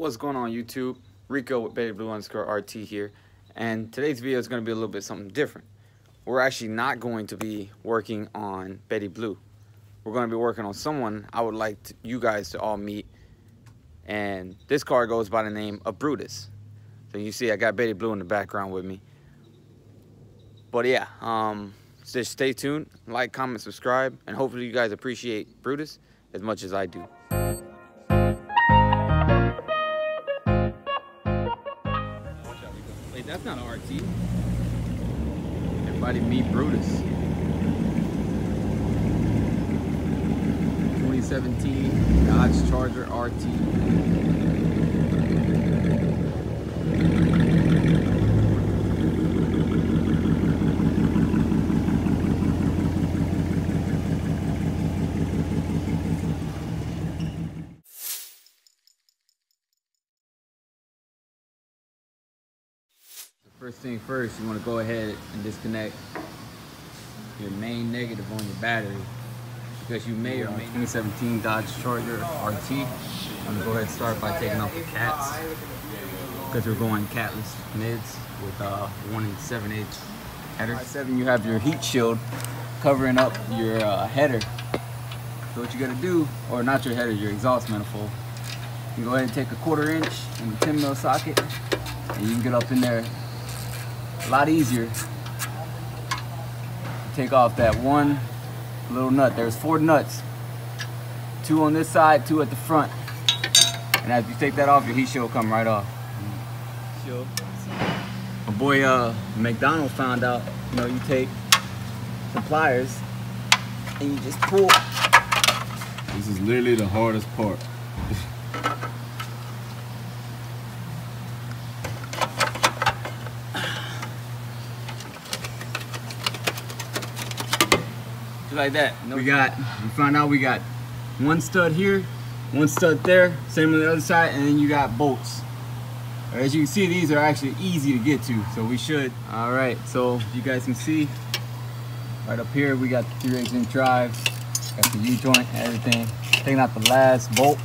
What's going on YouTube? Rico with BettyBlue_RT here, and today's video is going to be a little bit something different. We're actually not going to be working on BettyBlue. We're going to be working on someone I would like you guys to all meet, and this car goes by the name of Brutus. So you see I got BettyBlue in the background with me. But yeah, just stay tuned, like, comment, subscribe, and hopefully you guys appreciate Brutus as much as I do. Wait, that's not an RT. Everybody meet Brutus. 2017 Dodge Charger RT. First thing first, you want to go ahead and disconnect your main negative on your battery, because you may or may not. 2017 Dodge Charger RT. I'm going to go ahead and start by taking off the cats, because we're going catless mids with 1 7/8 header. 7, you have your heat shield covering up your header. So what you got to do, or not your header, your exhaust manifold, you go ahead and take a 1/4 inch and a 10mm socket, and you can get up in there a lot easier. Take off that one little nut. There's 4 nuts, 2 on this side, 2 at the front, and as you take that off, your heat shield will come right off. My boy McDonald found out, you take the pliers and you just pull. This is literally the hardest part. Like that. We found out we got 1 stud here, 1 stud there, same on the other side, and then you got bolts. As you can see, these are actually easy to get to, so we should. All right, so you guys can see right up here, we got the 3/8 inch drives, got the U-joint, everything. Taking out the last bolt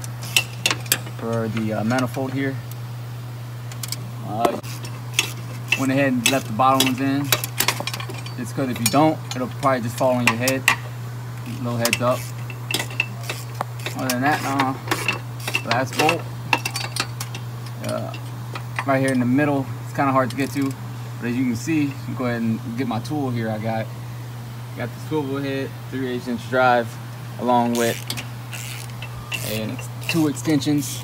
for the manifold here. Went ahead and left the bottom ones in. It's because if you don't, it'll probably just fall on your head. Little heads up. Other than that, last bolt. Right here in the middle, it's kind of hard to get to, but as you can see, you can go ahead and get my tool here. I got the swivel head, 3/8 inch drive, along with 2 extensions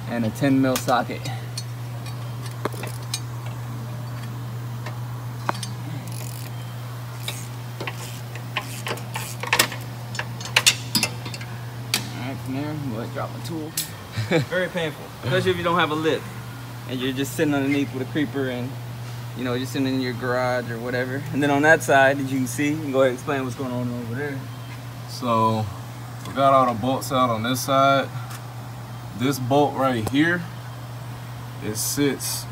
and a 10mm socket. From there, I'm going to drop my tool. Very painful, especially if you don't have a lip and you're just sitting underneath with a creeper and just sitting in your garage or whatever. And then on that side, as you can see, you can go ahead and explain what's going on over there. So we got all the bolts out on this side. This bolt right here, it sits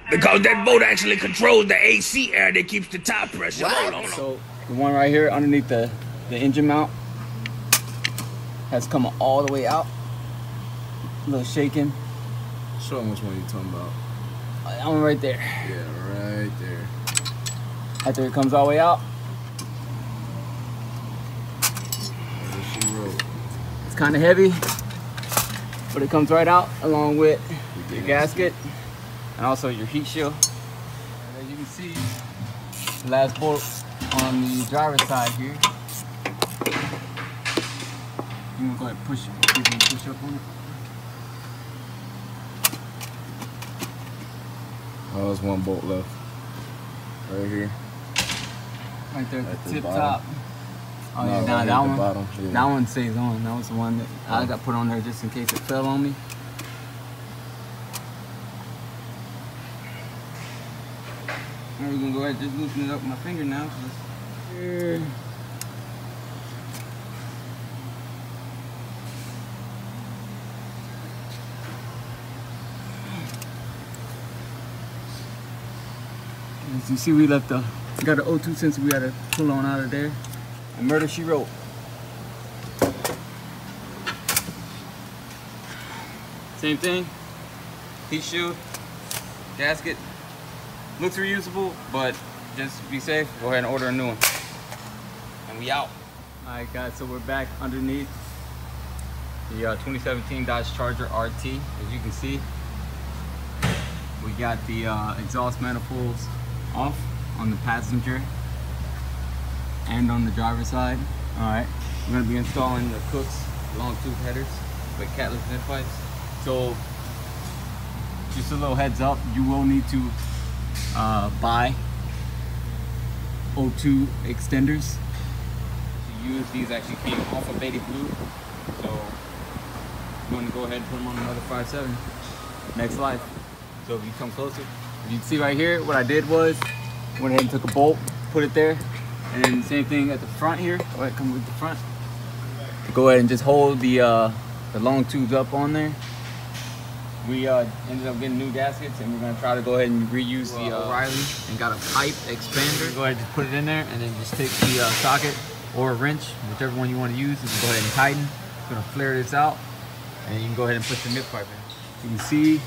because that bolt actually controls the AC air that keeps the tire pressure. Hold on. So the one right here underneath the engine mount has come all the way out. A little shaking. Show them which one you're talking about. That one right there. Yeah, right there. After it comes all the way out. She wrote. It's kind of heavy, but it comes right out along with your gasket and also your heat shield. And as you can see, the last bolt on the driver's side here. You can go ahead and push it. You can push up on it. Oh, there's 1 bolt left. Right here. Right there at the tip bottom. top. Oh No, yeah, right nah, at that the one. bottom, yeah. That one stays on. That was the one that I got put on there just in case it fell on me. Now we're gonna go ahead and just loosen it up with my finger now. Here. As you see, we got the O2 sensor we gotta pull on out of there. And murder she wrote. Same thing. Heat shield, gasket. Looks reusable, but just to be safe, go ahead and order a new one. And we out. All right, guys, so we're back underneath the 2017 Dodge Charger RT. As you can see, we got the exhaust manifolds off on the passenger and on the driver's side. All right, we're gonna be installing the Kooks LongTube headers with Catless vent pipes. So just a little heads up, you will need to buy O2 extenders. To use these actually came off of BettyBlue. So I'm going to go ahead and put them on another 5.7 next life. So if you come closer, if you can see right here, what I did was went ahead and took a bolt, put it there, and then same thing at the front here. Go ahead, come with the front. Go ahead and just hold the long tubes up on there. We ended up getting new gaskets, and we're gonna try to go ahead and reuse the O'Reilly, and got a pipe expander. Go ahead and just put it in there, and then just take the socket or a wrench, whichever one you want to use. You can go ahead and tighten. It's gonna flare this out, and you can go ahead and put your nip pipe in. You can see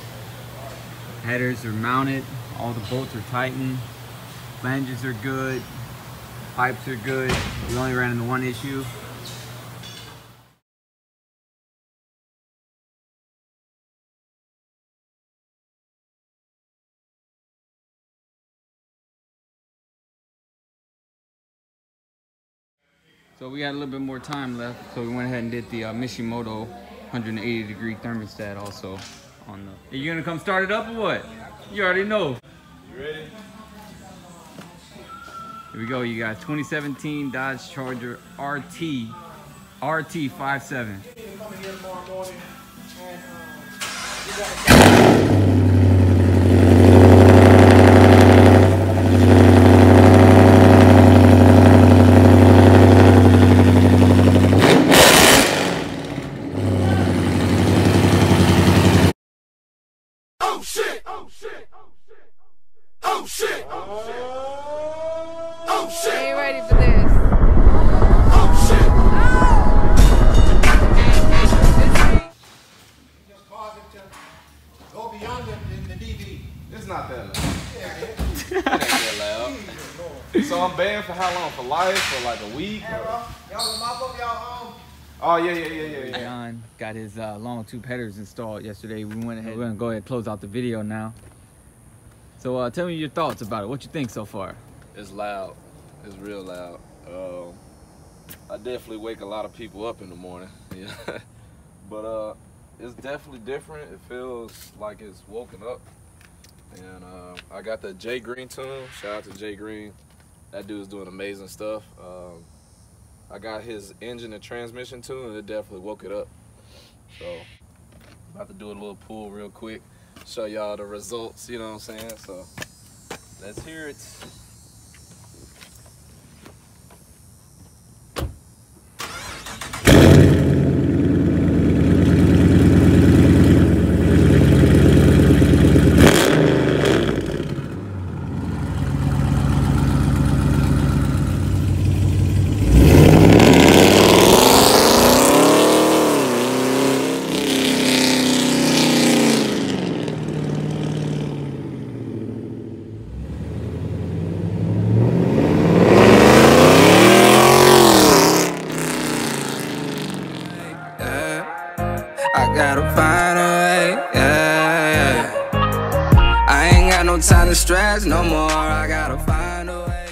headers are mounted, all the bolts are tightened, flanges are good, pipes are good. We only ran into one issue. So we had a little bit more time left, so we went ahead and did the Mishimoto 180-degree thermostat also on the... Are you gonna come start it up or what? You already know. You ready? Here we go, you got 2017 Dodge Charger RT 5.7. Oh shit! Oh shit! Oh shit! Oh shit! Are you ready for this? Oh shit! Just cause it to go beyond the DV. It's not that loud. Yeah, it It ain't that loud. So I'm banned for how long? For life? For like a week? Y'all mop up y'all Oh, yeah. John got his long tube headers installed yesterday. We went ahead. We're gonna go ahead and close out the video now. So tell me your thoughts about it. What you think so far? It's loud. It's real loud. I definitely wake a lot of people up in the morning. Yeah. But it's definitely different. It feels like it's woken up. And I got the Jay Green tune. Shout out to Jay Green. That dude's doing amazing stuff. I got his engine and transmission tune, and it definitely woke it up. So, about to do a little pull real quick, show y'all the results, you know what I'm saying? So, let's hear it. I gotta find a way, yeah. I ain't got no time to stress no more. I gotta find a way.